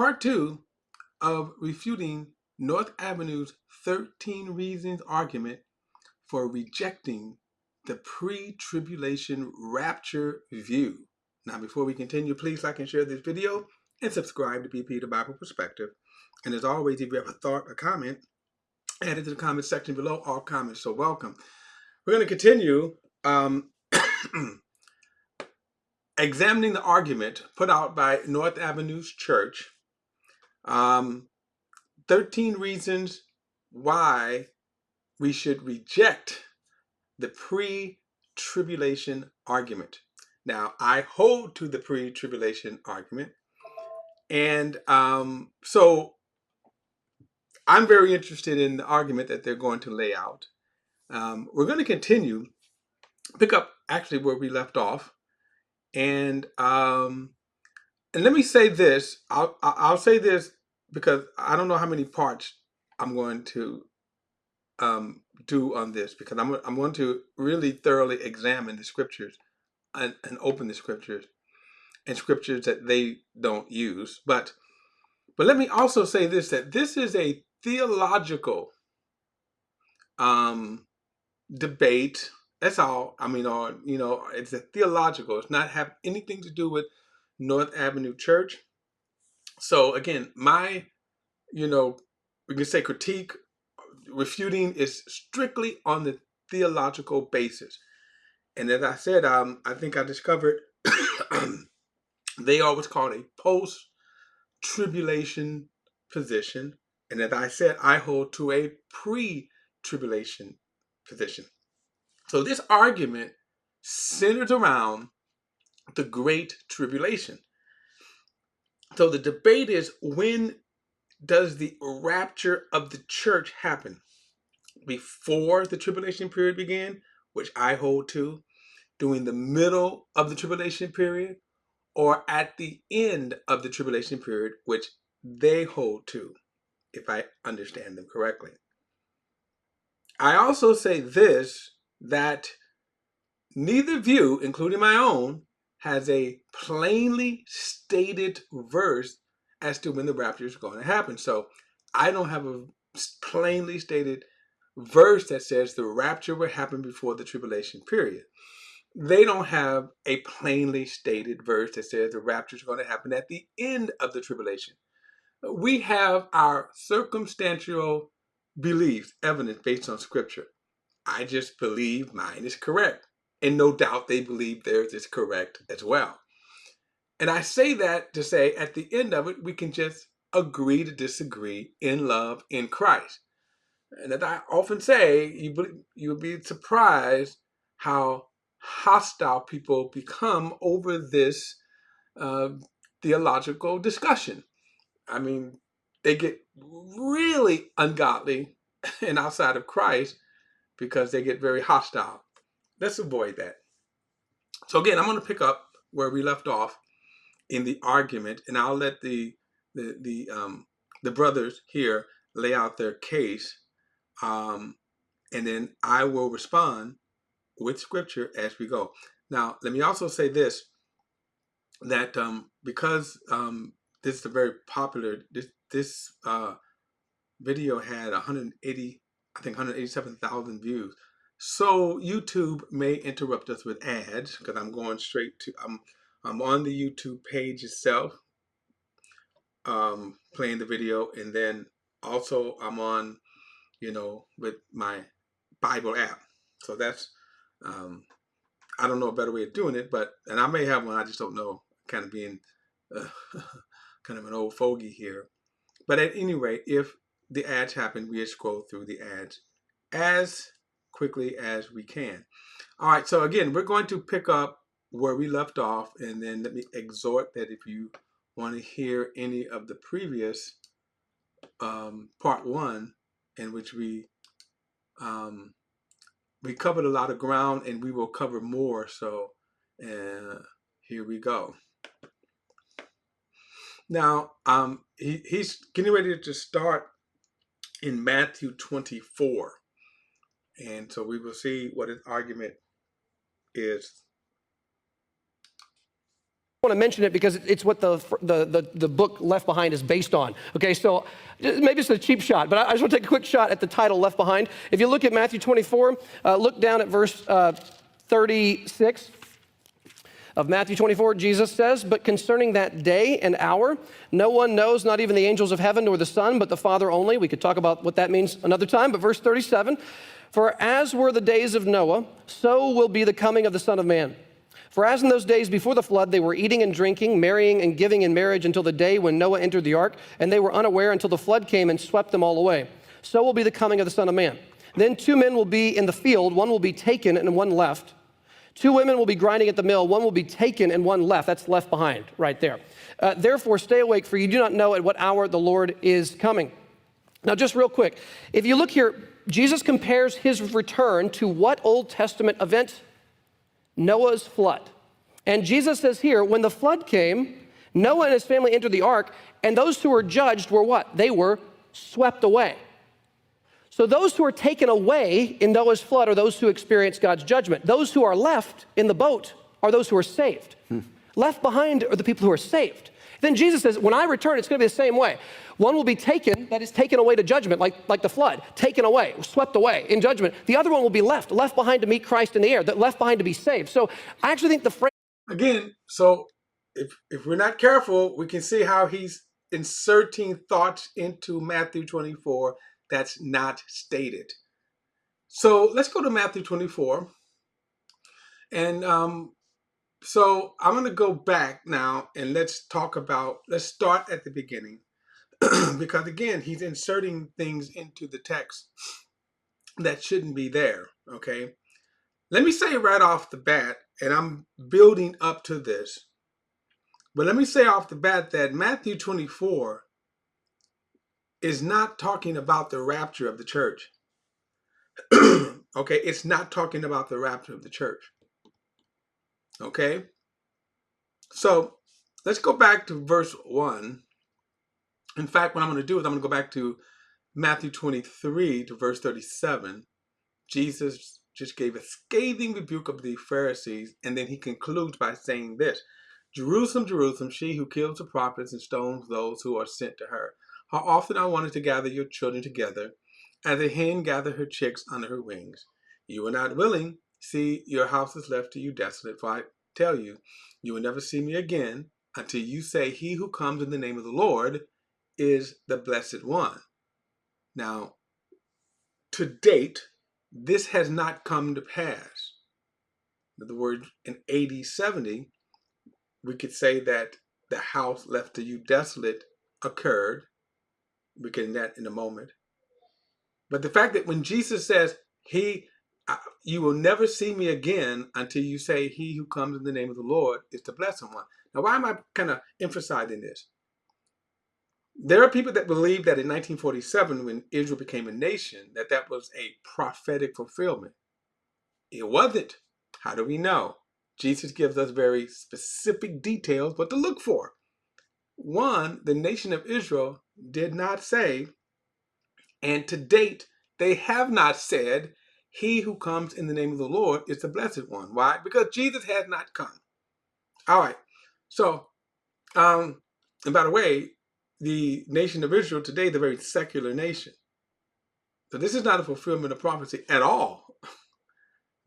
part two of refuting North Avenue's 13 reasons argument for rejecting the pre-tribulation rapture view. Now, before we continue, please like and share this video and subscribe to BP, the Bible Perspective. And as always, if you have a thought or comment, add it to the comment section below. All comments are welcome. We're going to continue examining the argument put out by North Avenue's church. 13 reasons why we should reject the pre-tribulation argument. Now, I hold to the pre-tribulation argument, and so I'm very interested in the argument that they're going to lay out. We're going to continue, pick up actually where we left off, and let me say this. I'll say this because I don't know how many parts I'm going to do on this, because I'm going to really thoroughly examine the scriptures and open the scriptures and scriptures that they don't use. But let me also say this, that this is a theological debate. That's all. I mean, or it's a theological. It's not have anything to do with North Avenue Church. So again, my we can say critique, refuting is strictly on the theological basis. And as I said, I think I discovered they are what's called a post-tribulation position. And as I said, I hold to a pre-tribulation position. So this argument centers around the Great Tribulation. So the debate is, when does the rapture of the church happen? Before the tribulation period began, which I hold to, during the middle of the tribulation period, or at the end of the tribulation period, which they hold to, if I understand them correctly. I also say this, that neither view, including my own, has a plainly stated verse as to when the rapture is going to happen. So I don't have a plainly stated verse that says the rapture will happen before the tribulation period. They don't have a plainly stated verse that says the rapture is going to happen at the end of the tribulation. We have our circumstantial beliefs, evidence based on scripture. I just believe mine is correct. And no doubt they believe theirs is correct as well. And I say that to say, at the end of it, we can just agree to disagree in love in Christ. And as I often say, you'll be surprised how hostile people become over this theological discussion. I mean, they get really ungodly and outside of Christ because they get very hostile. Let's avoid that. So again, I'm going to pick up where we left off in the argument, and I'll let the brothers here lay out their case, and then I will respond with scripture as we go. Now, let me also say this, that because this is a very popular, this video had 187,000 views. So YouTube may interrupt us with ads, because I'm going straight to, I'm on the YouTube page itself, playing the video, and then also I'm on, with my Bible app. So that's, I don't know a better way of doing it, and I may have one, I just don't know, kind of being kind of an old fogey here. But at any rate, if the ads happen, we scroll through the ads as quickly as we can. All right, so again, we're going to pick up where we left off, and then let me exhort that if you want to hear any of the previous part one, in which we covered a lot of ground, and we will cover more. So here we go. Now, he's getting ready to start in Matthew 24. And so we will see what his argument is. want to mention it because it's what the book Left Behind is based on. Okay, so maybe it's a cheap shot, but I just want to take a quick shot at the title Left Behind. If you look at Matthew 24, look down at verse 36 of Matthew 24, Jesus says, "But concerning that day and hour, no one knows, not even the angels of heaven nor the Son, but the Father only." We could talk about what that means another time, but verse 37, "For as were the days of Noah, so will be the coming of the Son of Man. For as in those days before the flood, they were eating and drinking, marrying and giving in marriage until the day when Noah entered the ark, and they were unaware until the flood came and swept them all away. So will be the coming of the Son of Man. Then 2 men will be in the field, one will be taken and one left. 2 women will be grinding at the mill, one will be taken and one left." That's left behind right there. "Therefore stay awake, for you do not know at what hour the Lord is coming." Now just real quick, if you look here, Jesus compares his return to what Old Testament event? Noah's flood. And Jesus says here, when the flood came, Noah and his family entered the ark, and those who were judged were what? They were swept away. So those who are taken away in Noah's flood are those who experience God's judgment. Those who are left in the boat are those who are saved. Left behind are the people who are saved. Then Jesus says, when I return, it's going to be the same way. One will be taken, that is taken away to judgment, like the flood, taken away, swept away in judgment. The other one will be left behind to meet Christ in the air, left behind to be saved. So I actually think the phrase... Again, so if we're not careful, we can see how he's inserting thoughts into Matthew 24 that's not stated. So let's go to Matthew 24. And so I'm going to go back now and let's start at the beginning. Because again, he's inserting things into the text that shouldn't be there, okay? Let me say right off the bat, and I'm building up to this, but let me say off the bat that Matthew 24 is not talking about the rapture of the church. Okay, it's not talking about the rapture of the church. Okay? So, let's go back to verse 1. In fact, what I'm going to do is I'm going to go back to Matthew 23 to verse 37. Jesus just gave a scathing rebuke of the Pharisees, and then he concludes by saying this: "Jerusalem, Jerusalem, she who kills the prophets and stones those who are sent to her. How often I wanted to gather your children together, as a hen gathers her chicks under her wings. You were not willing. See, your house is left to you desolate. For I tell you, you will never see me again until you say, 'He who comes in the name of the Lord is the blessed one.'" Now, to date, this has not come to pass. In other words, in AD 70, we could say that the house left to you desolate occurred. We'll get into that in a moment. But the fact that when Jesus says, "You will never see me again until you say, 'He who comes in the name of the Lord is the blessed one.'" Now, why am I kind of emphasizing this? There are people that believe that in 1947, when Israel became a nation, that was a prophetic fulfillment. It wasn't. How do we know? Jesus gives us very specific details what to look for. One, the nation of Israel did not say, and to date, they have not said, "He who comes in the name of the Lord is the blessed one." Why? Because Jesus has not come. All right. So, and by the way, the nation of Israel today is a very secular nation. So this is not a fulfillment of prophecy at all.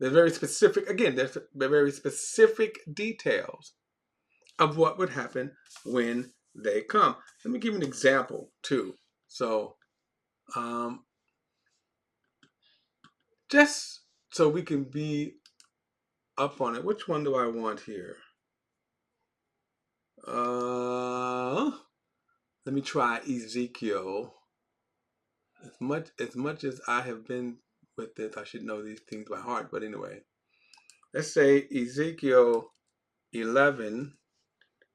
They're very specific. Again, there's very specific details of what would happen when they come. Let me give you an example too. So, just so we can be up on it. Which one do I want here? Let me try Ezekiel. As much as I have been with this, I should know these things by heart. But anyway, let's say Ezekiel 11,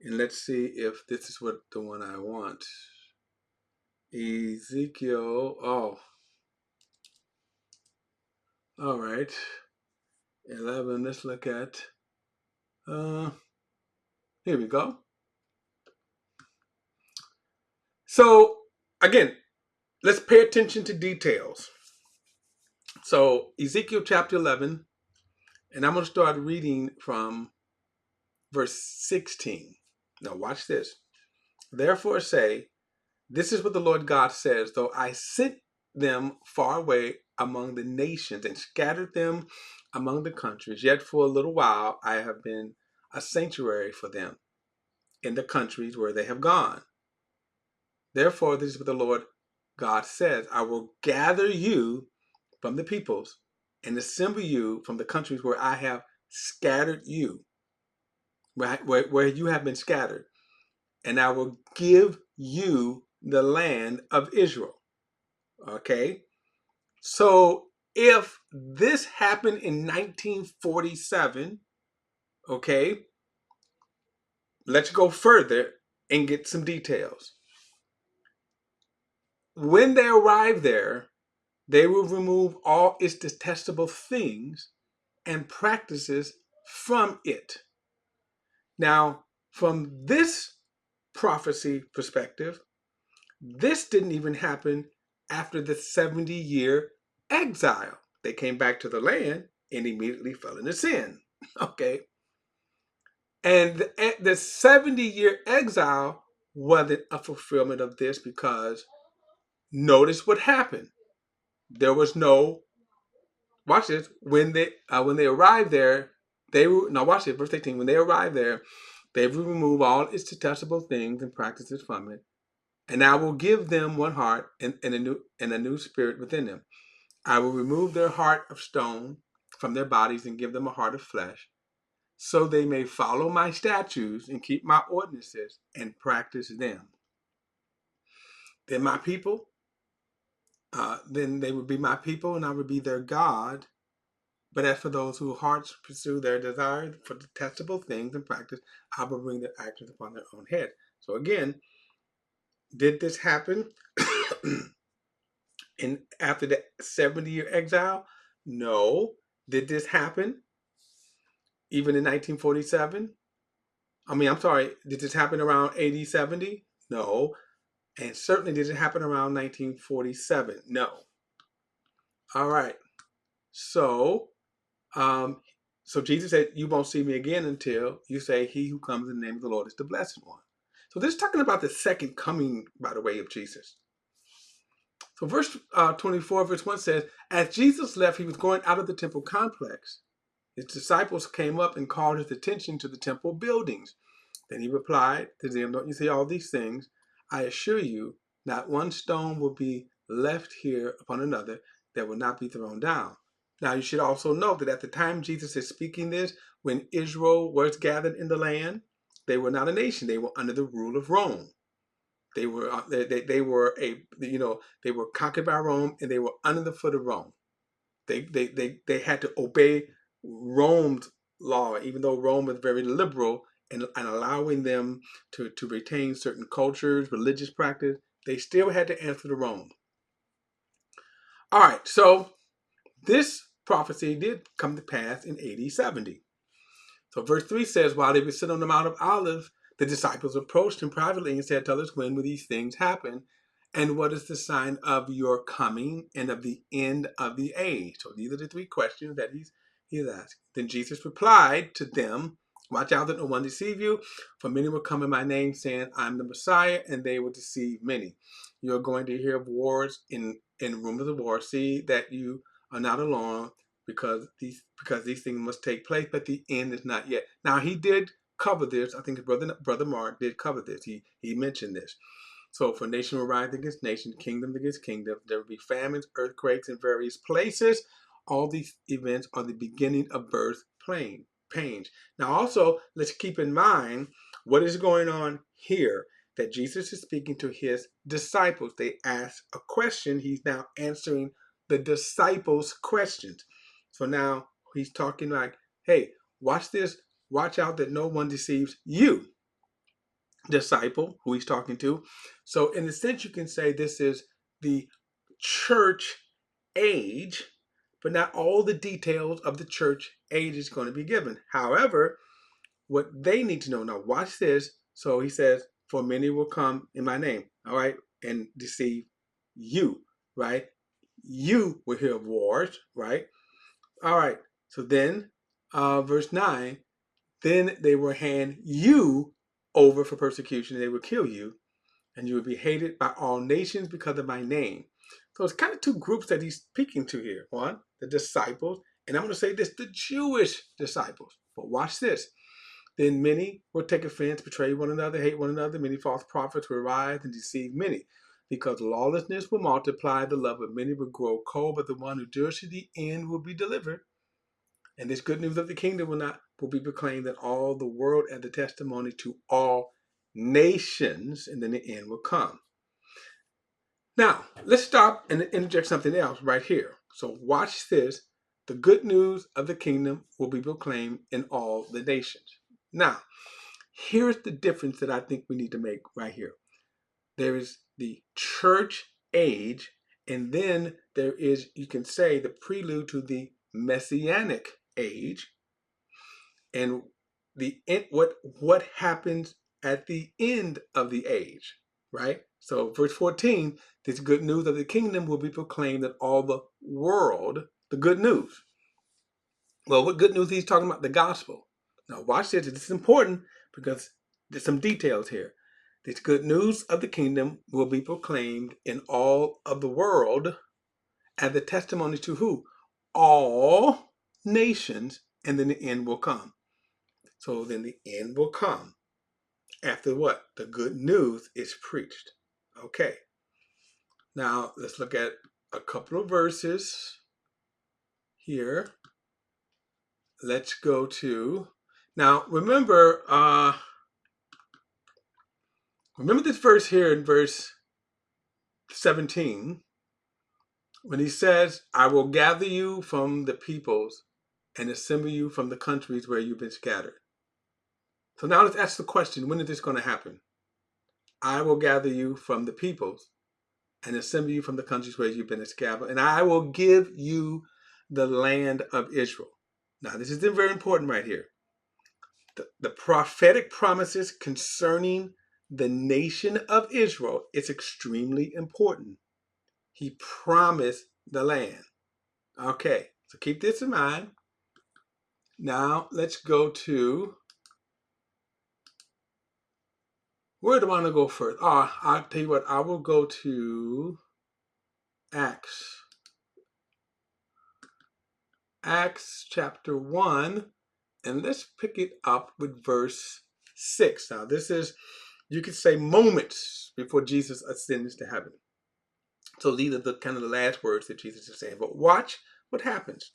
and let's see if this is what the one I want. Ezekiel, all right. 11, let's look at, here we go. So, again, let's pay attention to details. So, Ezekiel chapter 11, and I'm going to start reading from verse 16. Now watch this. Therefore say, this is what the Lord God says, though I sent them far away among the nations and scattered them among the countries, yet for a little while I have been a sanctuary for them in the countries where they have gone. Therefore, this is what the Lord God says, I will gather you from the peoples and assemble you from the countries where I have scattered you, where you have been scattered, and I will give you the land of Israel. Okay? So if this happened in 1947, okay, let's go further and get some details. When they arrive there, they will remove all its detestable things and practices from it. Now, from this prophecy perspective, this didn't even happen after the 70-year exile. They came back to the land and immediately fell into sin. Okay. And the 70-year exile wasn't a fulfillment of this, because notice what happened. There was no, watch this, when they arrived there, they were, now watch this, verse 18, when they arrived there, they will remove all its detestable things and practices from it, and I will give them one heart and a new spirit within them. I will remove their heart of stone from their bodies and give them a heart of flesh, so they may follow my statutes and keep my ordinances and practice them. Then my people, then they would be my people, and I would be their God. But as for those whose hearts pursue their desire for detestable things and practice, I will bring their actions upon their own head. So again, did this happen in after the 70-year exile? No. Did this happen even in 1947? I'm sorry, did this happen around 80, 70? No. And certainly did it happen around 1947? No. All right. So, um, so Jesus said, you won't see me again until you say, he who comes in the name of the Lord is the blessed one. So this is talking about the second coming, by the way, of Jesus. So verse 24, verse 1 says, as Jesus left, he was going out of the temple complex. His disciples came up and called his attention to the temple buildings. Then he replied to them, don't you see all these things? I assure you, not one stone will be left here upon another that will not be thrown down. Now you should also note that at the time Jesus is speaking this, when Israel was gathered in the land, they were not a nation. They were under the rule of Rome. They were they were conquered by Rome, and they were under the foot of Rome. They had to obey Rome's law, even though Rome was very liberal and allowing them to retain certain cultures, religious practice. They still had to answer to Rome. All right, so this prophecy did come to pass in AD 70. So verse 3 says, while they were sitting on the Mount of Olives, the disciples approached him privately and said, tell us, when will these things happen? And what is the sign of your coming and of the end of the age? So these are the three questions that he's asked. Then Jesus replied to them, watch out that no one deceive you, for many will come in my name saying, I'm the Messiah, and they will deceive many. You're going to hear of wars in rumors of war. See that you are not alone, because these things must take place, but the end is not yet. Now he did cover this. I think his brother Mark did cover this. He mentioned this. So for nation will rise against nation, kingdom against kingdom. There will be famines, earthquakes in various places. All these events are the beginning of birth pains. Now also, let's keep in mind what is going on here, that Jesus is speaking to his disciples. They asked a question. He's now answering the disciples' questions. So now he's talking like, hey, watch this. Watch out that no one deceives you, disciple, who he's talking to. So in a sense, you can say this is the church age, but not all the details of the church age is going to be given. However, what they need to know, now watch this. So he says, for many will come in my name, all right, and deceive you, right? You will hear of wars, right? All right. So then, verse 9, Then they will hand you over for persecution, and they will kill you, and you will be hated by all nations because of my name. So it's kind of two groups that he's speaking to here. One, the disciples, and I'm going to say this, the Jewish disciples. But watch this. Then many will take offense, betray one another, hate one another. Many false prophets will rise and deceive many. Because lawlessness will multiply, the love of many will grow cold, but the one who endures to the end will be delivered. And this good news of the kingdom will be proclaimed in all the world as the testimony to all nations, and then the end will come. Now, let's stop and interject something else right here. So watch this. The good news of the kingdom will be proclaimed in all the nations. Now, here's the difference that I think we need to make right here. There is the church age, and then there is, you can say, the prelude to the messianic age, and what happens at the end of the age, right? So verse 14, this good news of the kingdom will be proclaimed in all the world, the good news. Well, what good news he's talking about? The gospel. Now watch this. This is important because there's some details here. This good news of the kingdom will be proclaimed in all of the world as the testimony to who? All nations, and then the end will come. So then the end will come after what? The good news is preached. Okay. Now let's look at a couple of verses here. Let's go to, now remember this verse here in verse 17, when he says, I will gather you from the peoples and assemble you from the countries where you've been scattered. So now let's ask the question, when is this going to happen? I will gather you from the peoples and assemble you from the countries where you've been scattered, and I will give you the land of Israel. Now, this is very important right here. The prophetic promises concerning the nation of Israel is extremely important. He promised the land. Okay, so keep this in mind. Now, let's go to, where do I want to go first? I'll tell you what, I will go to Acts. Acts chapter 1, and let's pick it up with verse 6. Now, this is, you could say, moments before Jesus ascends to heaven. So these are the kind of the last words that Jesus is saying. But watch what happens.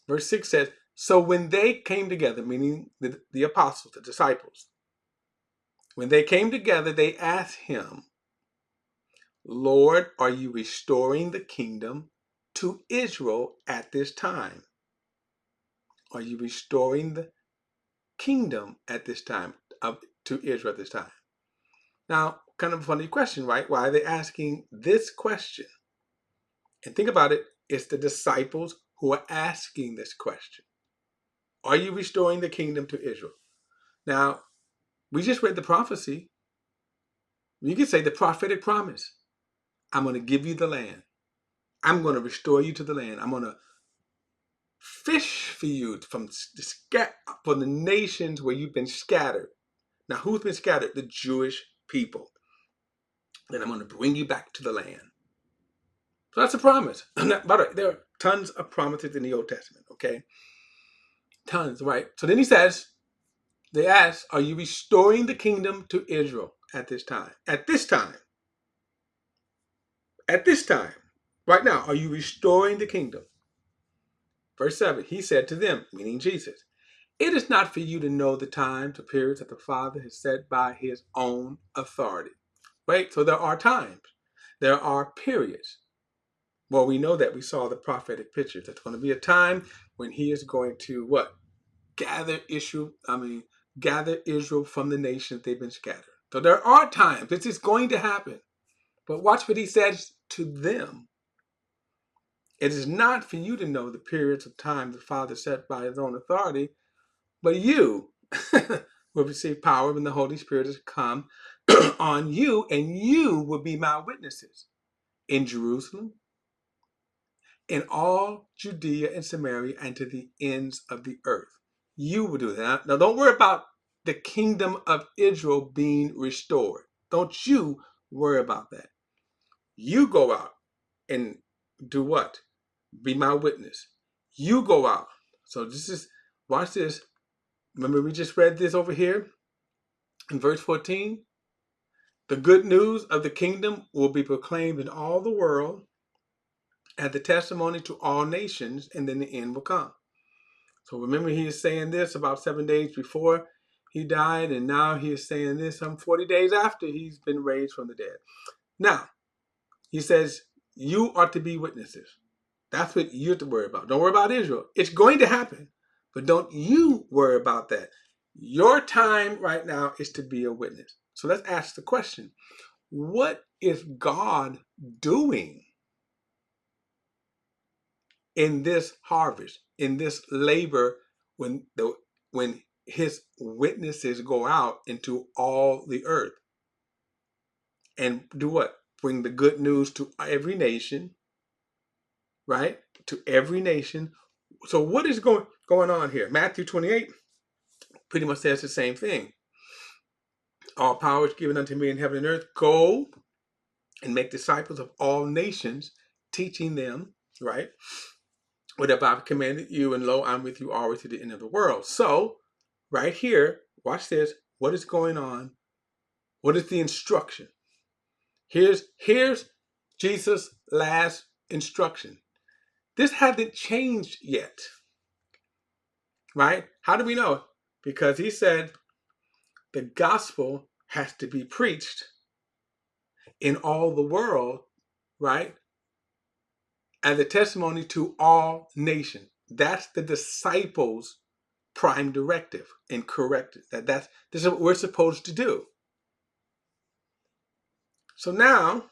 Verse 6 says, so when they came together, meaning the apostles, the disciples, when they came together, they asked him, Lord, are you restoring the kingdom to Israel at this time? Are you restoring the kingdom at this time, to Israel at this time? Now, kind of a funny question, right? Why are they asking this question? And think about it, it's the disciples who are asking this question. Are you restoring the kingdom to Israel? Now, we just read the prophecy. You could say the prophetic promise. I'm going to give you the land. I'm going to restore you to the land. I'm going to fish for you from the nations where you've been scattered. Now, who's been scattered? The Jewish people. And I'm going to bring you back to the land. So that's a promise. By the way, there are tons of promises in the Old Testament, okay? Tons, right? So then he says, they ask, are you restoring the kingdom to Israel at this time? At this time. At this time. Right now, are you restoring the kingdom? Verse 7, he said to them, meaning Jesus, it is not for you to know the times or periods that the Father has set by his own authority. Right? So there are times. There are periods. Well, we know that we saw the prophetic pictures. There's going to be a time when he is going to what? Gather Israel from the nations they've been scattered. So there are times. This is going to happen. But watch what he says to them. It is not for you to know the periods of time the Father set by his own authority, but you will receive power when the Holy Spirit has come on you, and you will be my witnesses in Jerusalem, in all Judea and Samaria, and to the ends of the earth. You will do that. Now, don't worry about the kingdom of Israel being restored. Don't you worry about that. You go out and do what? Be my witness. You go out. So this is, watch this. Remember, we just read this over here in verse 14. The good news of the kingdom will be proclaimed in all the world as the testimony to all nations, and then the end will come. So remember, he is saying this about 7 days before he died, and now he is saying this some 40 days after he's been raised from the dead. Now, he says, you are to be witnesses. That's what you have to worry about. Don't worry about Israel. It's going to happen, but don't you worry about that. Your time right now is to be a witness. So let's ask the question, what is God doing in this harvest, in this labor, when his witnesses go out into all the earth and do what? Bring the good news to every nation, right? To every nation. So what is going on here? Matthew 28 pretty much says the same thing. All power is given unto me in heaven and earth. Go and make disciples of all nations, teaching them, right? Whatever I've commanded you, and lo, I'm with you always to the end of the world. So, right here, watch this. What is going on? What is the instruction? Here's Jesus' last instruction. This hasn't changed yet, right? How do we know? Because he said the gospel has to be preached in all the world, right? As a testimony to all nations. That's the disciples' prime directive and corrective. This is what we're supposed to do. So now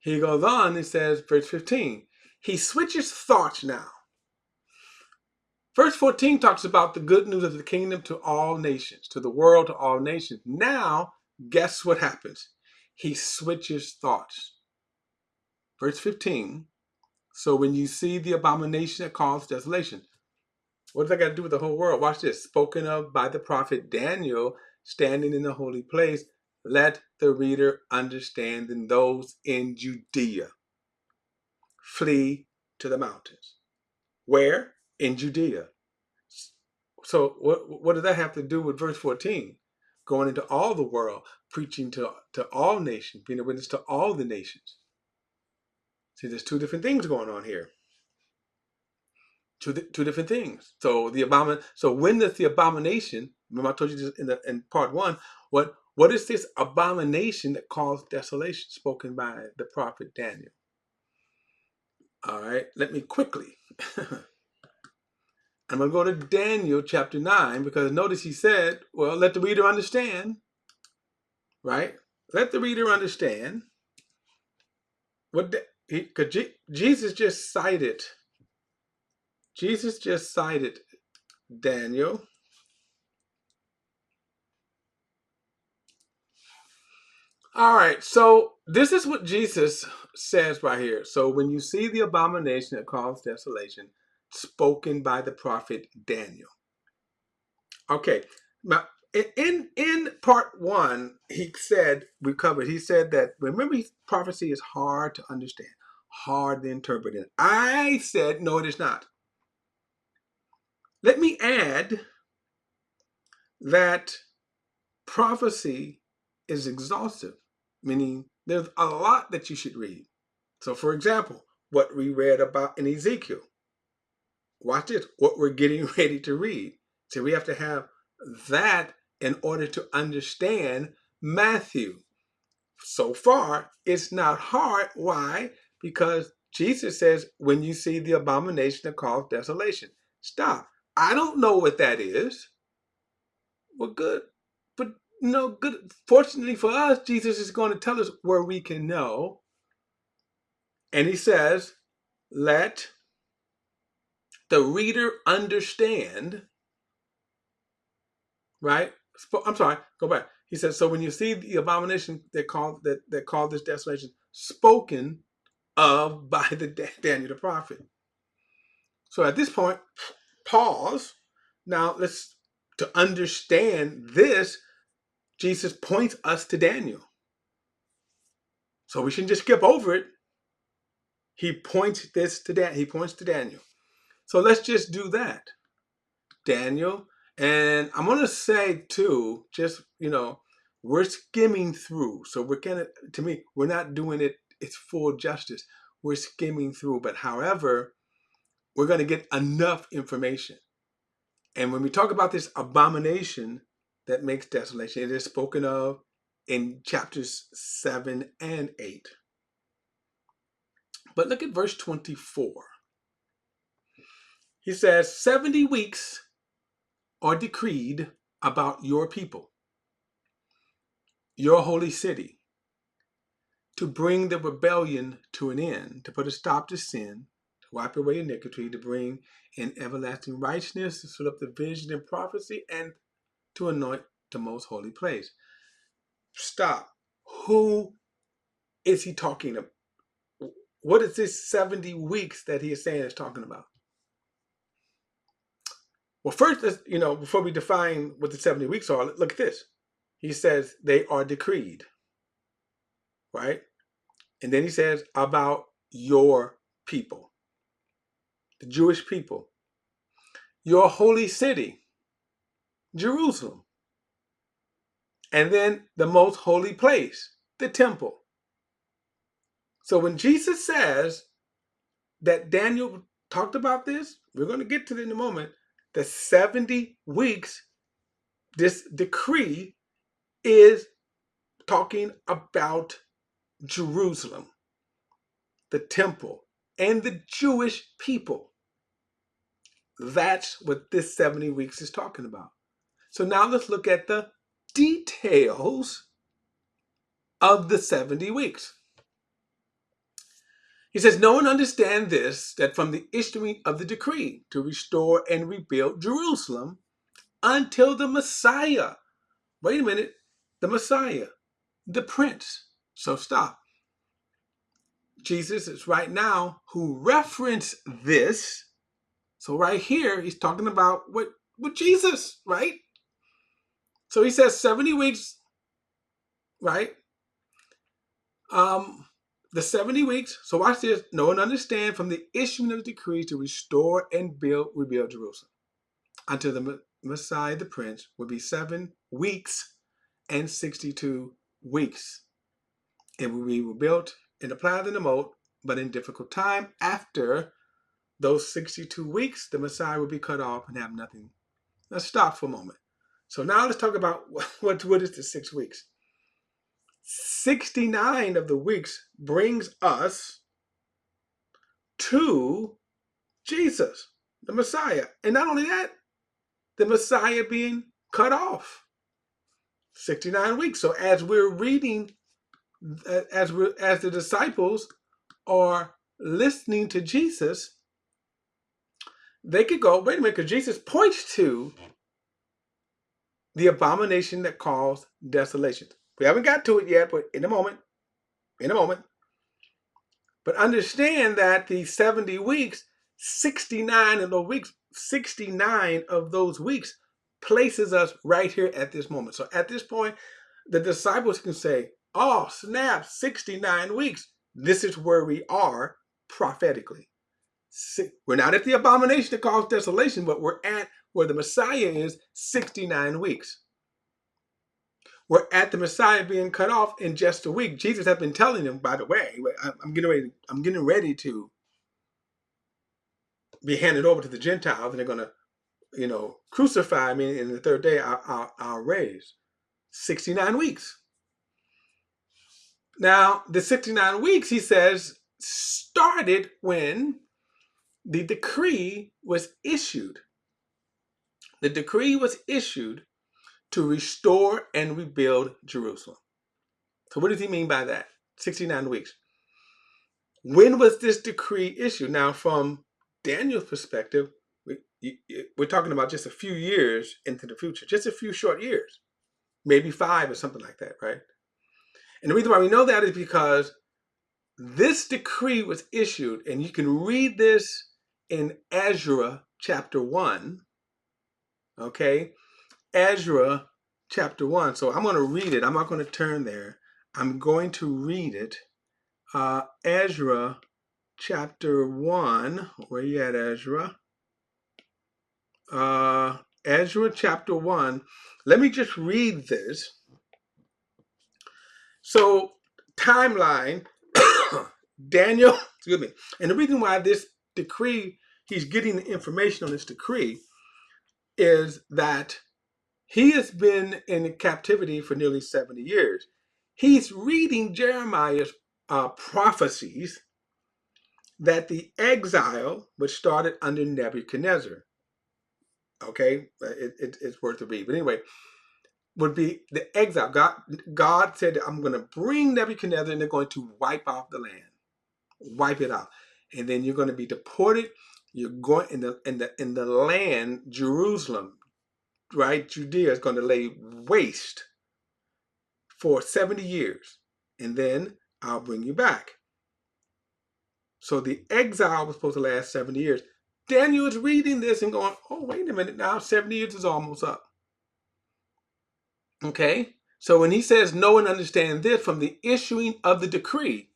he goes on and says, verse 15, he switches thoughts now. Verse 14 talks about the good news of the kingdom to all nations, to the world, to all nations. Now, guess what happens? He switches thoughts. Verse 15, so when you see the abomination that causes desolation. What does that got to do with the whole world? Watch this. Spoken of by the prophet Daniel, standing in the holy place. Let the reader understand, and those in Judea flee to the mountains. Where? In Judea. So what does that have to do with verse 14? Going into all the world, preaching to all nations, being a witness to all the nations. See, there's two different things going on here. Two different things. So when does the abomination? Remember, I told you this in part one. What is this abomination that caused desolation, spoken by the prophet Daniel? All right, let me quickly. I'm going to go to Daniel chapter 9, because notice he said, well, let the reader understand, right? Let the reader understand because Jesus just cited Daniel. All right, so this is what Jesus says right here. So when you see the abomination that caused desolation, spoken by the prophet Daniel. Okay, now in part one, he said that, remember, prophecy is hard to understand, hard to interpret. And I said, no, it is not. Let me add that prophecy is exhaustive, meaning there's a lot that you should read. So, for example, what we read about in Ezekiel. Watch this, what we're getting ready to read. So we have to have that in order to understand Matthew. So far, it's not hard. Why? Because Jesus says, when you see the abomination that caused desolation, stop. I don't know what that is. Well, good. But no, good. Fortunately for us, Jesus is going to tell us where we can know. And he says, let the reader understand, right? I'm sorry, go back. He says, so when you see the abomination that called this desolation, spoken of by the Daniel the prophet. So at this point, pause. Now to understand this, Jesus points us to Daniel. So we shouldn't just skip over it. He points to Daniel. So let's just do that. Daniel. And I'm going to say too, just, we're skimming through. So to me, we're not doing its full justice. We're skimming through. But however, we're going to get enough information. And when we talk about this abomination that makes desolation, it is spoken of in chapters 7 and 8. But look at verse 24. He says, 70 weeks are decreed about your people, your holy city, to bring the rebellion to an end, to put a stop to sin, to wipe away iniquity, to bring in everlasting righteousness, to fill up the vision and prophecy, and to anoint the most holy place. Stop. Who is he talking about? What is this 70 weeks that he is saying is talking about? Well, first, before we define what the 70 weeks are, look at this. He says they are decreed, right? And then he says about your people, the Jewish people, your holy city, Jerusalem, and then the most holy place, the temple. So when Jesus says that Daniel talked about this, we're going to get to it in a moment, the 70 weeks, this decree is talking about Jerusalem, the temple, and the Jewish people. That's what this 70 weeks is talking about. So now let's look at the details of the 70 weeks. He says, no one understand this, that from the issuing of the decree to restore and rebuild Jerusalem until the Messiah. Wait a minute, the Messiah, the Prince. So stop. Jesus is right now who referenced this. So right here, he's talking about with Jesus, right? So he says 70 weeks, right? The 70 weeks. So watch this. Know and understand from the issuing of the decree to restore and rebuild Jerusalem until the Messiah, the Prince, will be 7 weeks and 62 weeks. It will be rebuilt in the plow and the moat, but in difficult time. After those 62 weeks, the Messiah will be cut off and have nothing. Let's stop for a moment. So now let's talk about what is the 6 weeks. 69 of the weeks brings us to Jesus, the Messiah. And not only that, the Messiah being cut off. 69 weeks. So as we're reading, as the disciples are listening to Jesus, they could go, wait a minute, because Jesus points to the abomination that caused desolation. We haven't got to it yet, but in a moment. But understand that the 70 weeks, 69 of those weeks places us right here at this moment. So at this point, the disciples can say, oh, snap, 69 weeks. This is where we are prophetically. We're not at the abomination that caused desolation, but we're at where the Messiah is 69 weeks. We're at the Messiah being cut off in just a week. Jesus has been telling them, by the way, I'm getting ready to be handed over to the Gentiles, and they're going to, crucify me, and the third day I'll raise. 69 weeks. Now, the 69 weeks, he says, started when the decree was issued. The decree was issued to restore and rebuild Jerusalem. So what does he mean by that? 69 weeks. When was this decree issued? Now, from Daniel's perspective, we're talking about just a few years into the future, just a few short years, maybe 5 or something like that, right? And the reason why we know that is because this decree was issued, and you can read this in Ezra chapter 1. Okay, Ezra chapter 1. So I'm going to read it. I'm not going to turn there. I'm going to read it. Ezra chapter 1. Where you at, Ezra? Ezra chapter 1. Let me just read this. So, timeline, Daniel, excuse me. And the reason why this decree, he's getting the information on this decree, is that he has been in captivity for nearly 70 years. He's reading Jeremiah's prophecies that the exile, which started under Nebuchadnezzar, okay, it's worth a read. But anyway, would be the exile. God said, I'm going to bring Nebuchadnezzar and they're going to wipe off the land, wipe it out. And then you're going to be deported. You're going in the land, Jerusalem, right? Judea is going to lay waste for 70 years. And then I'll bring you back. So the exile was supposed to last 70 years. Daniel is reading this and going, oh, wait a minute now, 70 years is almost up. Okay? So when he says, know and understand this, from the issuing of the decree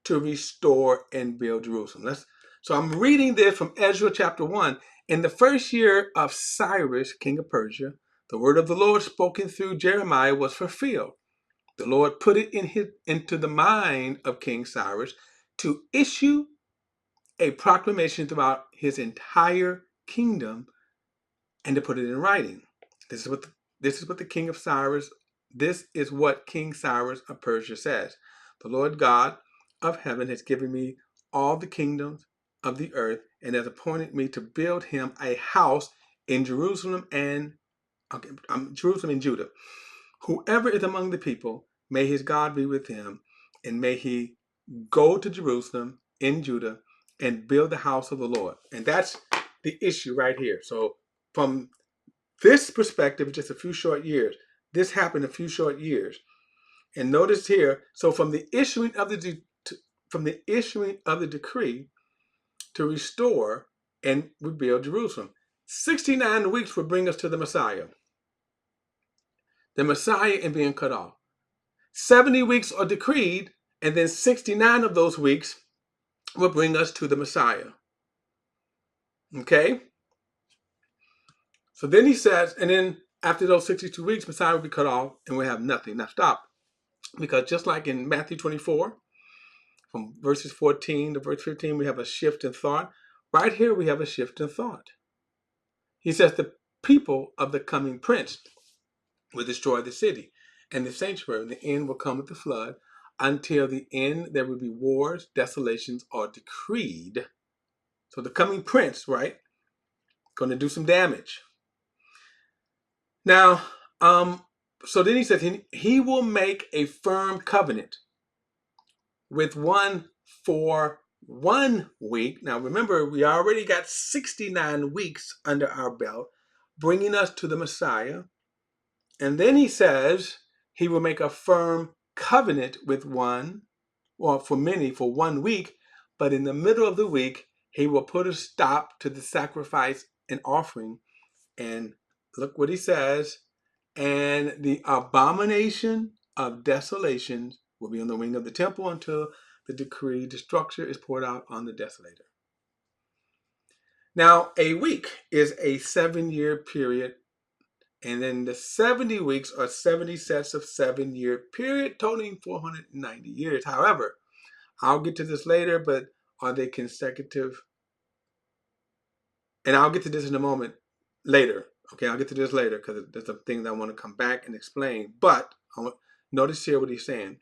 to restore and build Jerusalem. So I'm reading this from Ezra chapter 1. In the first year of Cyrus, king of Persia, the word of the Lord spoken through Jeremiah was fulfilled. The Lord put it into the mind of King Cyrus to issue a proclamation throughout his entire kingdom and to put it in writing. This is what the king of Cyrus, this is what King Cyrus of Persia says. The Lord God of heaven has given me all the kingdoms of the earth and has appointed me to build him a house in Jerusalem and Judah. Whoever is among the people, may his God be with him, and may he go to Jerusalem in Judah and build the house of the Lord. And that's the issue right here. So from this perspective, just a few short years, this happened a few short years. And notice here, so from the issuing of the decree to restore and rebuild Jerusalem, 69 weeks will bring us to the Messiah. The Messiah and being cut off. 70 weeks are decreed, and then 69 of those weeks will bring us to the Messiah. Okay? So then he says, and then after those 62 weeks, Messiah will be cut off and we'll have nothing. Now stop. Because just like in Matthew 24, from verses 14 to verse 15, we have a shift in thought. Right here, we have a shift in thought. He says the people of the coming prince will destroy the city and the sanctuary, and the end will come with the flood. Until the end, there will be wars, desolations are decreed. So the coming prince, right, going to do some damage. Now, so then he says he will make a firm covenant with one for 1 week. Now remember, we already got 69 weeks under our belt, bringing us to the Messiah. And then he says he will make a firm covenant with one, or for many, for 1 week. But in the middle of the week, he will put a stop to the sacrifice and offering. And look what he says. And the abomination of desolation will be on the wing of the temple until the decree destruction is poured out on the desolator. Now, a week is a 7-year period, and then the 70 weeks are 70 sets of 7-year period, totaling 490 years. However, I'll get to this later, but are they consecutive? And I'll get to this in a moment later. Okay, I'll get to this later because there's some things I want to come back and explain. But notice here what he's saying.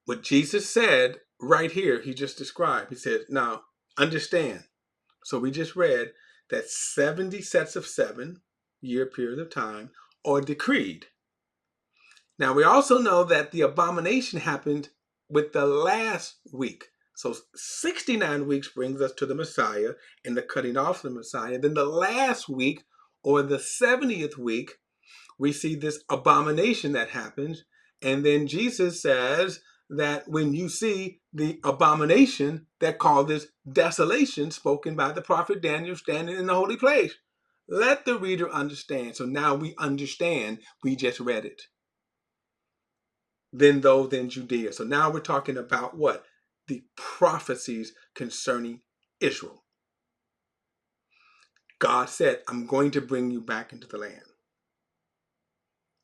What Jesus said right here, he just described. He said, now, understand. So we just read that 70 sets of 7-year period of time are decreed. Now, we also know that the abomination happened with the last week. So 69 weeks brings us to the Messiah and the cutting off of the Messiah. Then the last week, or the 70th week, we see this abomination that happens. And then Jesus says, that when you see the abomination that causes desolation spoken by the prophet Daniel standing in the holy place. Let the reader understand. So now we understand. We just read it. Then those in Judea. So now we're talking about what? The prophecies concerning Israel. God said, I'm going to bring you back into the land.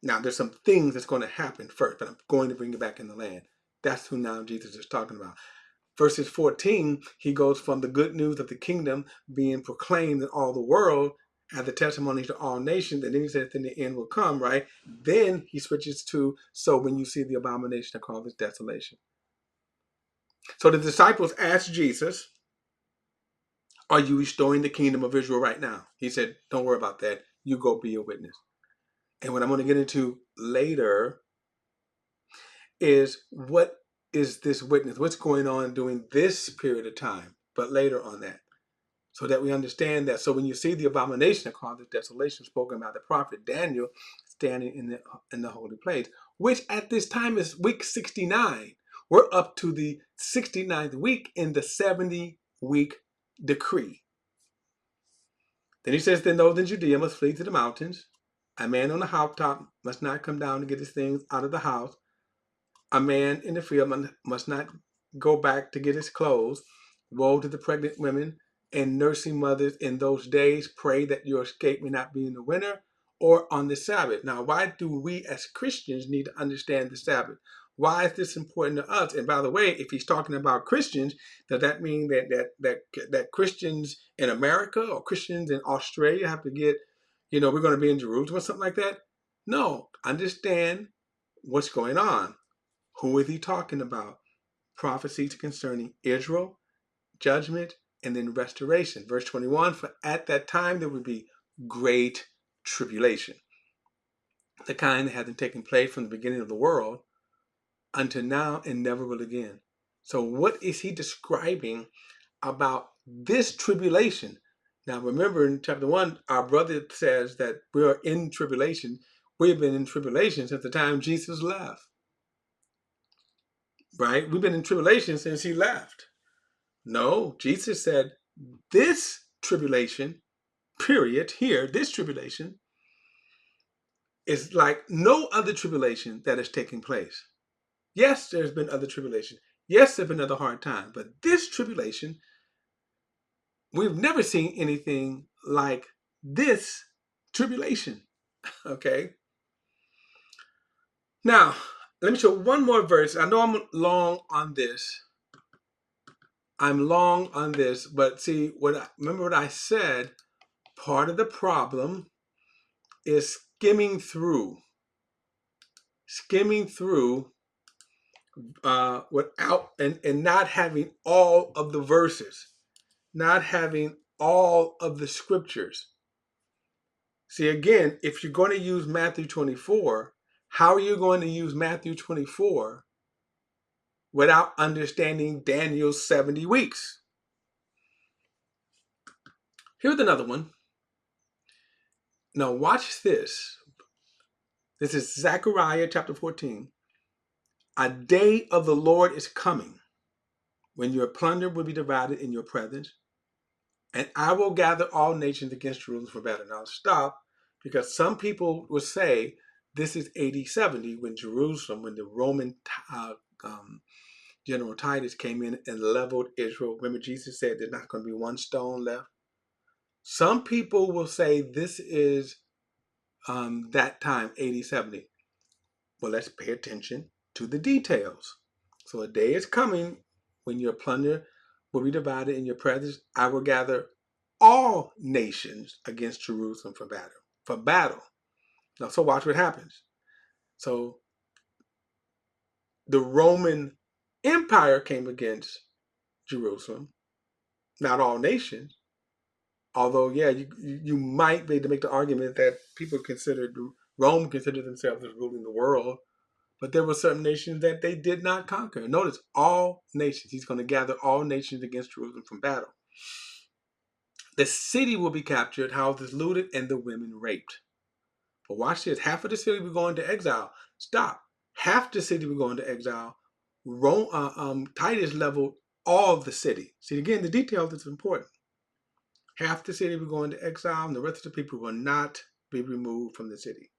Now, there's some things that's going to happen first, but I'm going to bring you back in the land. That's who now Jesus is talking about. Verses 14, he goes from the good news of the kingdom being proclaimed in all the world as the testimony to all nations, and then he says, then the end will come, right? Then he switches to, so when you see the abomination, I call this desolation. So the disciples asked Jesus, are you restoring the kingdom of Israel right now? He said, don't worry about that. You go be a witness. And what I'm going to get into later is what is this witness? What's going on during this period of time? But later on that. So that we understand that. So when you see the abomination that causes desolation spoken by the prophet Daniel standing in the holy place, which at this time is week 69. We're up to the 69th week in the 70-week decree. Then he says, then those in Judea must flee to the mountains. A man on the housetop must not come down to get his things out of the house. A man in the field must not go back to get his clothes. Woe to the pregnant women and nursing mothers in those days. Pray that your escape may not be in the winter or on the Sabbath. Now, why do we as Christians need to understand the Sabbath? Why is this important to us? And by the way, if he's talking about Christians, does that mean that Christians in America or Christians in Australia have to get, we're going to be in Jerusalem or something like that? No, understand what's going on. Who is he talking about? Prophecies concerning Israel, judgment, and then restoration. Verse 21, for at that time there would be great tribulation. The kind that hasn't taken place from the beginning of the world until now and never will again. So what is he describing about this tribulation? Now remember in chapter 1, our brother says that we are in tribulation. We've been in tribulation since the time Jesus left. Right? We've been in tribulation since he left. No, Jesus said this tribulation, period, here, this tribulation is like no other tribulation that has taken place. Yes, there's been other tribulation. Yes, there's been other hard times, but this tribulation, we've never seen anything like this tribulation. Okay? Now, let me show one more verse. I know I'm long on this. But see, remember what I said, part of the problem is skimming through without and not having all of the verses, not having all of the scriptures. See, again, if you're going to use Matthew 24, how are you going to use Matthew 24 without understanding Daniel's 70 weeks? Here's another one. Now watch this. This is Zechariah chapter 14. A day of the Lord is coming when your plunder will be divided in your presence, and I will gather all nations against Jerusalem for battle. Now stop, because some people will say this is AD 70 when the Roman General Titus came in and leveled Israel. Remember Jesus said there's not going to be one stone left. Some people will say this is that time, AD 70. Well, let's pay attention to the details. So a day is coming when your plunder will be divided in your presence. I will gather all nations against Jerusalem for battle. Now, so watch what happens. So the Roman Empire came against Jerusalem, not all nations. Although, yeah, you might be able to make the argument that Rome considered themselves as ruling the world. But there were certain nations that they did not conquer. Notice, all nations. He's going to gather all nations against Jerusalem from battle. The city will be captured, houses looted, and the women raped. But watch this. Half of the city will go into exile. Stop. Half the city will go into exile. Titus leveled all of the city. See, again, the detail is important. Half the city will go into exile, and the rest of the people will not be removed from the city.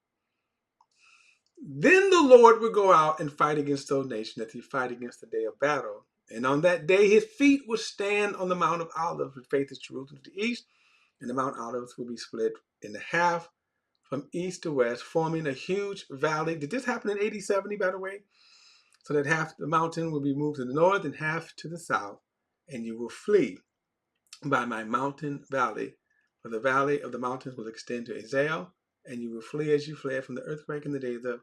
Then the Lord will go out and fight against those nations that he fight against the day of battle. And on that day, his feet will stand on the Mount of Olives, which faces Jerusalem to the east, and the Mount Olives will be split in half from east to west, forming a huge valley. Did this happen in AD 70, by the way? So that half the mountain will be moved to the north and half to the south, and you will flee by my mountain valley. For the valley of the mountains will extend to Azal, and you will flee as you fled from the earthquake in the days of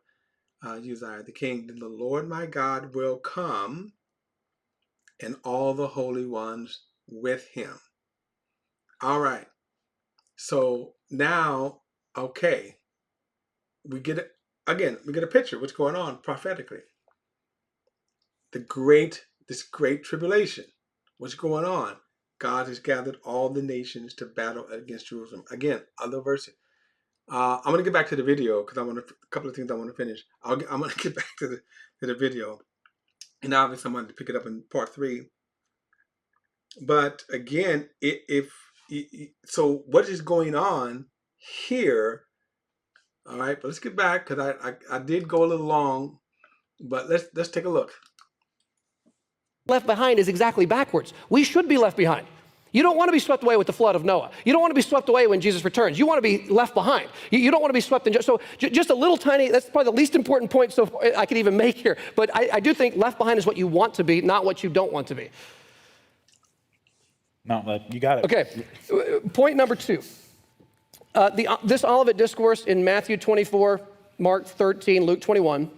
Uzziah the king. Then the Lord my God will come, and all the holy ones with him. All right. So now, okay, we get it again. We get a picture of what's going on prophetically. This great tribulation. What's going on? God has gathered all the nations to battle against Jerusalem. Again, other verses. I'm going to get back to the video because a couple of things I want to finish. I'm going to get back to the video, and obviously I'm going to pick it up in part 3. But again, so what is going on here? All right, but let's get back because I did go a little long, but let's take a look. Left behind is exactly backwards. We should be left behind. You don't want to be swept away with the flood of Noah. You don't want to be swept away when Jesus returns. You want to be left behind. You don't want to be swept in. So just a little tiny, that's probably the least important point so I could even make here. But I do think left behind is what you want to be, not what you don't want to be. No, you got it. Okay, point number 2. This Olivet Discourse in Matthew 24, Mark 13, Luke 21,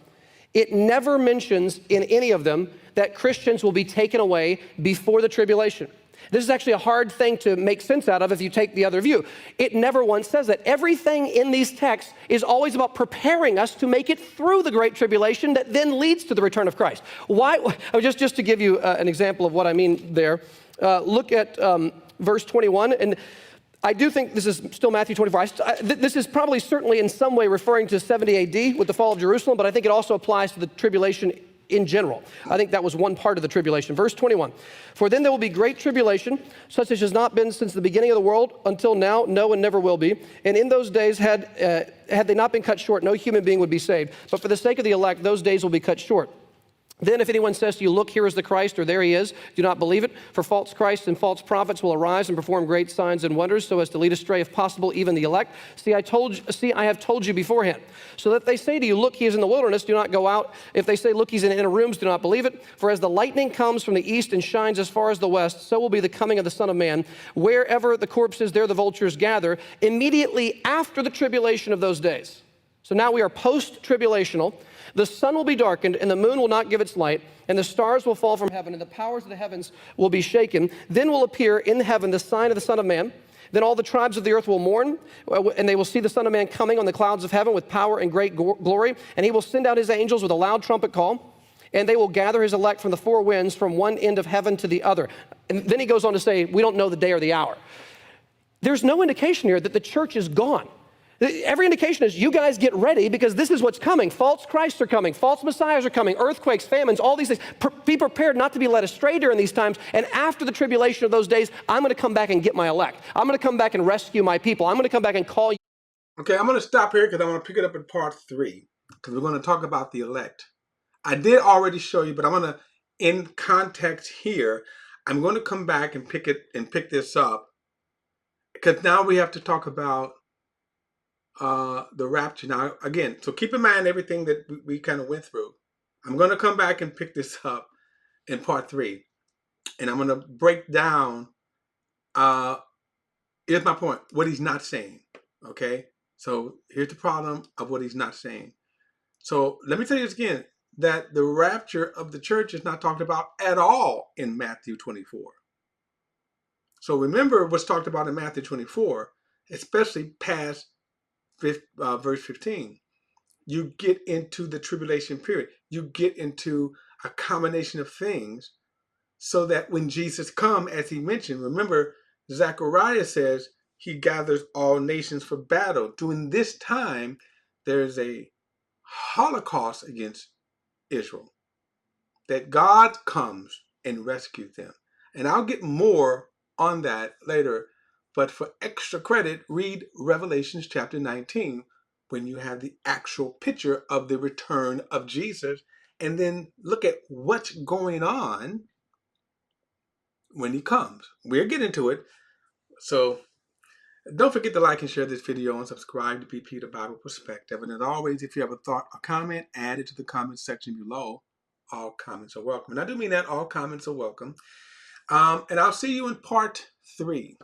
it never mentions in any of them that Christians will be taken away before the tribulation. This is actually a hard thing to make sense out of if you take the other view. It never once says that. Everything in these texts is always about preparing us to make it through the Great Tribulation that then leads to the return of Christ. Why? Just to give you an example of what I mean there, look at verse 21. And I do think this is still Matthew 24. This is probably certainly in some way referring to 70 AD with the fall of Jerusalem, but I think it also applies to the tribulation in general. I think that was one part of the tribulation. Verse 21, for then there will be great tribulation, such as has not been since the beginning of the world until now, no and never will be. And in those days, had they not been cut short, no human being would be saved. But for the sake of the elect, those days will be cut short. Then if anyone says to you, look, here is the Christ, or there he is, do not believe it. For false Christs and false prophets will arise and perform great signs and wonders, so as to lead astray, if possible, even the elect. See, I have told you beforehand. So that they say to you, look, he is in the wilderness, do not go out. If they say, look, he's in inner rooms, do not believe it. For as the lightning comes from the east and shines as far as the west, so will be the coming of the Son of Man. Wherever the corpse is, there the vultures gather, immediately after the tribulation of those days. So now we are post-tribulational. The sun will be darkened, and the moon will not give its light, and the stars will fall from heaven, and the powers of the heavens will be shaken. Then will appear in heaven the sign of the Son of Man. Then all the tribes of the earth will mourn, and they will see the Son of Man coming on the clouds of heaven with power and great glory. And he will send out his angels with a loud trumpet call, and they will gather his elect from the four winds, from one end of heaven to the other. And then he goes on to say, we don't know the day or the hour. There's no indication here that the church is gone. Every indication is you guys get ready because this is what's coming. False Christs are coming. False messiahs are coming. Earthquakes, famines, all these things. Be prepared not to be led astray during these times. And after the tribulation of those days, I'm going to come back and get my elect. I'm going to come back and rescue my people. I'm going to come back and call you. Okay, I'm going to stop here because I want to pick it up in part 3 because we're going to talk about the elect. I did already show you, but I'm going to, in context here, I'm going to come back and pick this up because now we have to talk about the rapture. Now, again, so keep in mind everything that we kind of went through. I'm going to come back and pick this up in part 3. And I'm going to break down, here's my point, what he's not saying. Okay? So here's the problem of what he's not saying. So let me tell you this again, that the rapture of the church is not talked about at all in Matthew 24. So remember what's talked about in Matthew 24, especially past verse 15, you get into the tribulation period. You get into a combination of things so that when Jesus comes, as he mentioned, remember, Zechariah says he gathers all nations for battle. During this time, there's a Holocaust against Israel. that God comes and rescues them. And I'll get more on that later. But for extra credit, read Revelations chapter 19 when you have the actual picture of the return of Jesus. And then look at what's going on when he comes. We'll get into it. So don't forget to like and share this video and subscribe to BP the Bible Perspective. And as always, if you have a thought or comment, add it to the comment section below. All comments are welcome. And I do mean that all comments are welcome. And I'll see you in part 3.